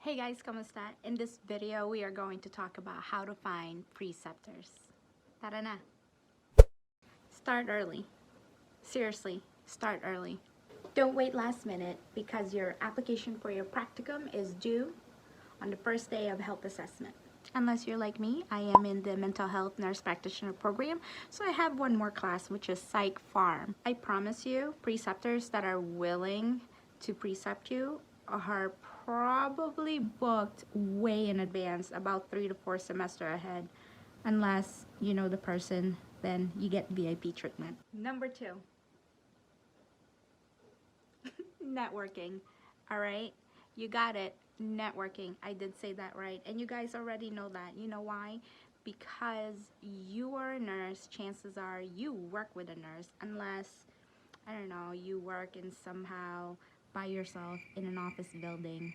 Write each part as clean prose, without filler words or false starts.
Hey guys, ¿cómo está? In this video, we are going to talk about how to find preceptors. Tara na! Start early. Seriously, start early. Don't wait last minute because your application for your practicum is due on the first day of health assessment. Unless you're like me, I am in the mental health nurse practitioner program, so I have one more class, which is Psych Pharm. I promise you, preceptors that are willing to precept you are probably booked way in advance, about 3 to 4 semesters ahead. Unless you know the person, then you get VIP treatment. Number 2, networking. All right, you got it. Networking. I did say that right, and you guys already know that. You know why? Because you are a nurse, chances are you work with a nurse, unless, I don't know, you work in somehow by yourself in an office building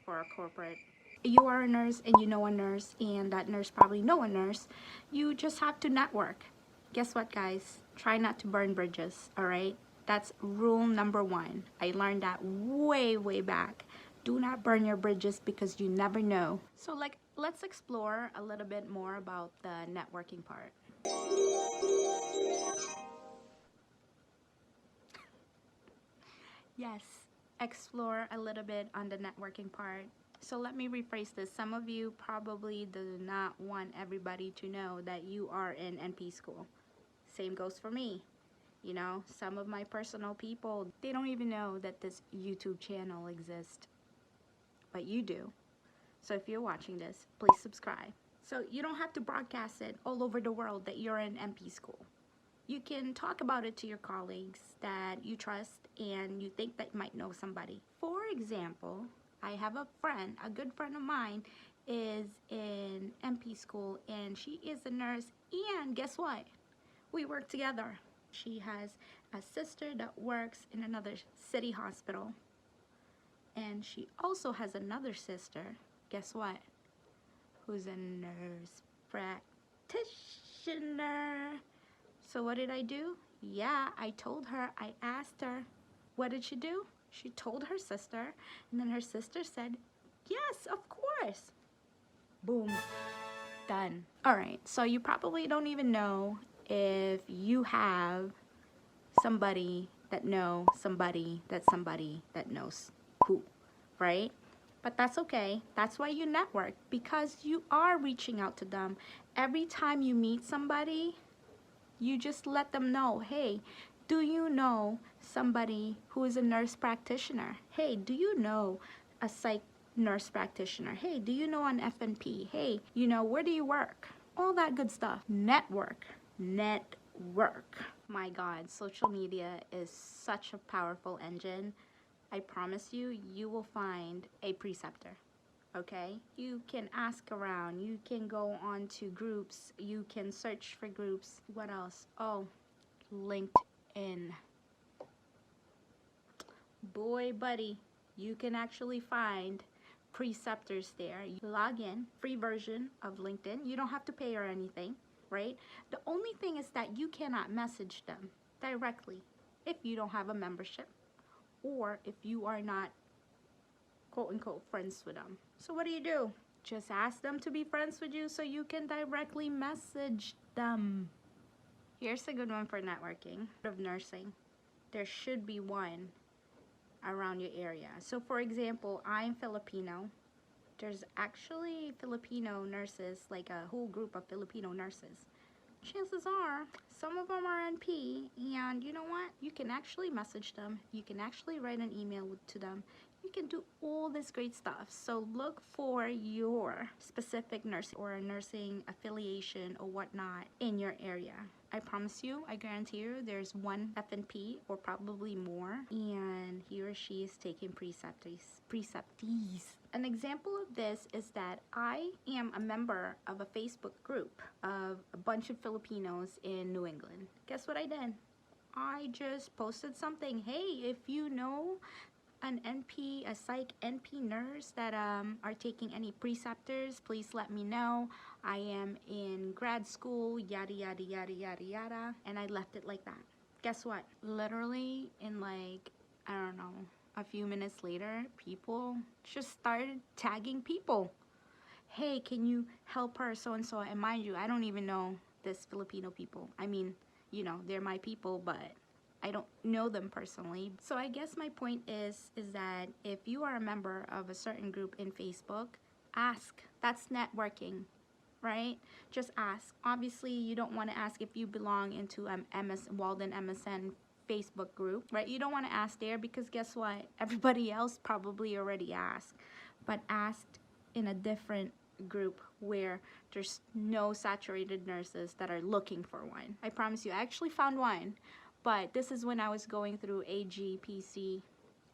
for a corporate. You are a nurse and you know a nurse, and that nurse probably know a nurse. You just have to network. Guess what, guys? Try not to burn bridges. All right, that's rule number 1. I learned that way back. Do not burn your bridges because you never know. So let's explore a little bit more about the networking part. Yes, explore a little bit on the networking part. So let me rephrase this. Some of you probably do not want everybody to know that you are in NP school. Same goes for me. You know, some of my personal people, they don't even know that this YouTube channel exists. But you do. So if you're watching this, please subscribe. So you don't have to broadcast it all over the world that you're in NP school. You can talk about it to your colleagues that you trust and you think that might know somebody. For example, I have a friend, a good friend of mine is in NP school, and she is a nurse, and guess what? We work together. She has a sister that works in another city hospital, and she also has another sister, guess what, who's a nurse practitioner. So what did I do? Yeah, I told her, I asked her. What did she do? She told her sister, and then her sister said, yes, of course. Boom. Done. Alright, so you probably don't even know if you have somebody that knows somebody that knows who, right? But that's okay. That's why you network, because you are reaching out to them. Every time you meet somebody, you just let them know, hey, do you know somebody who is a nurse practitioner? Hey, do you know a psych nurse practitioner? Hey, do you know an FNP? Hey, you know, where do you work? All that good stuff. Network. Network. My God, social media is such a powerful engine. I promise you, you will find a preceptor. Okay, you can ask around, you can go on to groups, you can search for groups. What else? Oh, LinkedIn. Boy buddy, you can actually find preceptors there. You log in, free version of LinkedIn. You don't have to pay or anything, right? The only thing is that you cannot message them directly if you don't have a membership, or if you are not quote-unquote friends with them. So what do? Just ask them to be friends with you so you can directly message them. Here's a good one for networking. Of nursing, there should be one around your area. So for example, I'm Filipino. There's actually Filipino nurses, like a whole group of Filipino nurses. Chances are some of them are NP, and you know what? You can actually message them. You can actually write an email to them. You can do all this great stuff. So look for your specific nursing or nursing affiliation or whatnot in your area. I promise you, I guarantee you, there's one FNP or probably more, and he or she is taking preceptees. An example of this is that I am a member of a Facebook group of a bunch of Filipinos in New England. Guess what I did? I just posted something. Hey, if you know an NP, a psych NP nurse that are taking any preceptors, please let me know. I am in grad school, yada yada yada yada yada, and I left it like that. Guess what? Literally in like, I don't know, a few minutes later, people just started tagging people. Hey, can you help her, so and so? And mind you, I don't even know this Filipino people. I mean, you know, they're my people, but I don't know them personally. So I guess my point is that if you are a member of a certain group in Facebook, ask. That's networking, right? Just ask. Obviously, you don't want to ask if you belong into Walden MSN Facebook group, right? You don't want to ask there because guess what? Everybody else probably already asked. But ask in a different group where there's no saturated nurses that are looking for one. I promise you, I actually found one, but this is when I was going through AGPC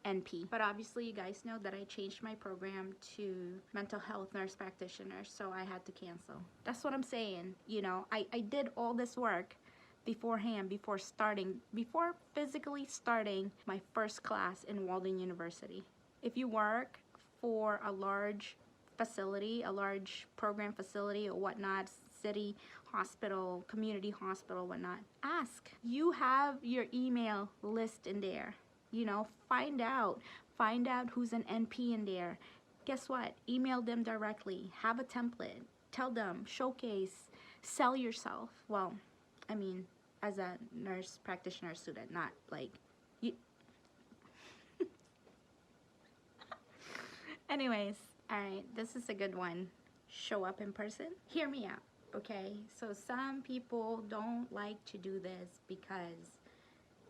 NP. But obviously you guys know that I changed my program to mental health nurse practitioner, so I had to cancel. That's what I'm saying. You know, I did all this work beforehand, before physically starting my first class in Walden University. If you work for a large facility, a large program facility or whatnot, city hospital, community hospital, whatnot, ask. You have your email list in there. You know, find out who's an NP in there. Guess what? Email them directly. Have a template. Tell them, showcase, sell yourself. Well, I mean, as a nurse practitioner student, not like you. Anyways, all right, this is a good one. Show up in person. Hear me out, okay? So some people don't like to do this because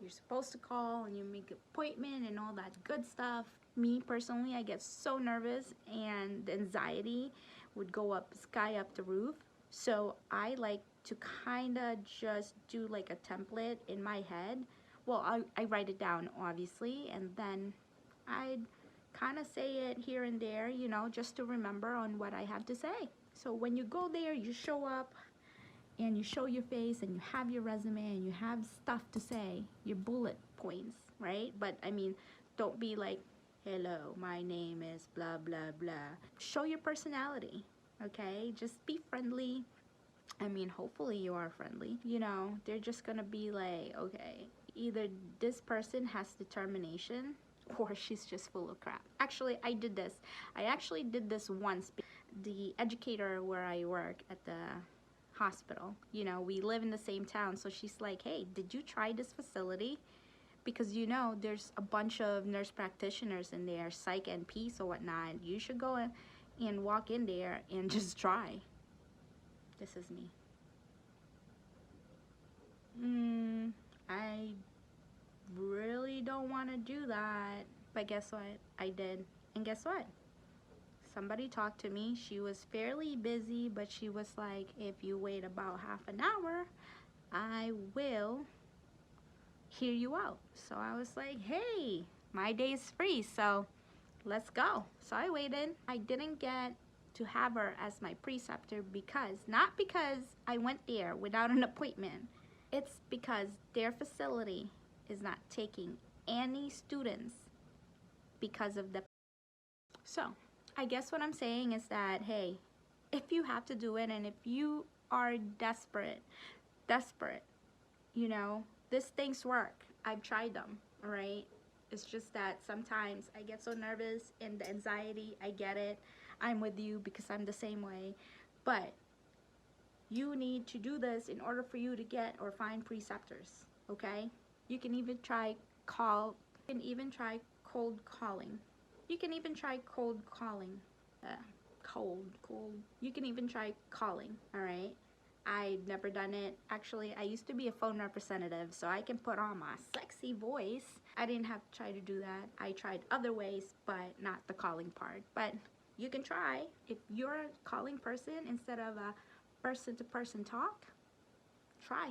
you're supposed to call and you make an appointment and all that good stuff. Me personally, I get so nervous and the anxiety would go up the roof. So I like to kind of just do like a template in my head. Well, I write it down obviously, and then I'd kind of say it here and there, you know, just to remember on what I have to say. So when you go there, you show up and you show your face and you have your resume and you have stuff to say, your bullet points, right? But I mean, don't be like, hello, my name is blah, blah, blah. Show your personality, okay? Just be friendly. I mean, hopefully you are friendly. You know, they're just gonna be like, okay, either this person has determination or she's just full of crap. Actually, I did this. I actually did this once. The educator where I work at the hospital, you know, we live in the same town, so she's like, hey, did you try this facility? Because you know, there's a bunch of nurse practitioners in there, psych NPs or whatnot. You should go and walk in there and just try. This is me. I really don't want to do that. But guess what? I did. And guess what? Somebody talked to me. She was fairly busy, but she was like, if you wait about half an hour, I will hear you out. So I was like, hey, my day's free, so let's go. So I waited. I didn't get to have her as my preceptor not because I went there without an appointment. It's because their facility is not taking any students because of the. So I guess what I'm saying is that, hey, if you have to do it and if you are desperate, you know, these things work. I've tried them, all right? It's just that sometimes I get so nervous and the anxiety, I get it. I'm with you because I'm the same way. But you need to do this in order for you to get or find preceptors, okay? You can even try cold calling. You can even try cold calling. You can even try calling, all right? I've never done it. Actually, I used to be a phone representative, so I can put on my sexy voice. I didn't have to try to do that. I tried other ways, but not the calling part. But you can try. If you're a calling person instead of a person-to-person talk, try.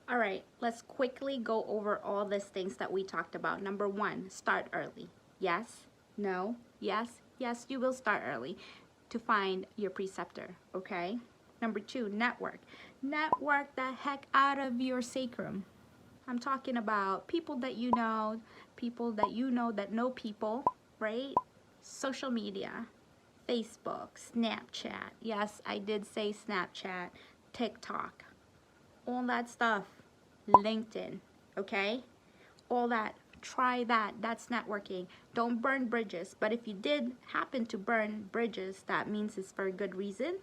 All right, let's quickly go over all these things that we talked about. Number 1, start early. Yes, no, yes, yes, you will start early to find your preceptor, okay? Number 2, network. Network the heck out of your sacrum. I'm talking about people that you know that know people, right? Social media, Facebook, Snapchat. Yes, I did say Snapchat, TikTok, all that stuff. LinkedIn, okay? All that. try that. That's networking. Don't burn bridges. But if you did happen to burn bridges, that means it's for a good reason.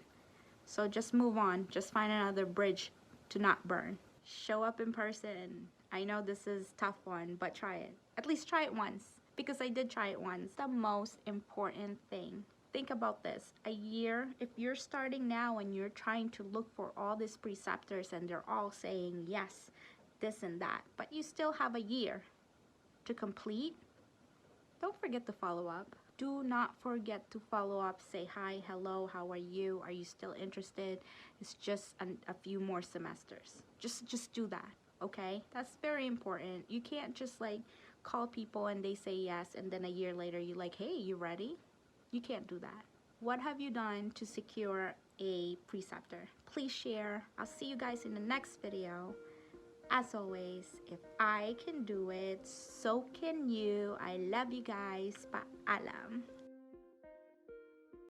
So just move on. Just find another bridge to not burn. Show up in person. I know this is a tough one, but try it. At least try it once, because I did try it once. The most important thing. Think about this. A year, if you're starting now and you're trying to look for all these preceptors and they're all saying yes, this and that, but you still have a year to complete, don't forget to follow up. Do not forget to follow up. Say hi, hello, how are you? Are you still interested? It's just a few more semesters. Just do that, okay? That's very important. You can't just like call people and they say yes, and then a year later you're like, hey, you ready? You can't do that. What have you done to secure a preceptor? Please share. I'll see you guys in the next video. As always, if I can do it, so can you. I love you guys. Paalam.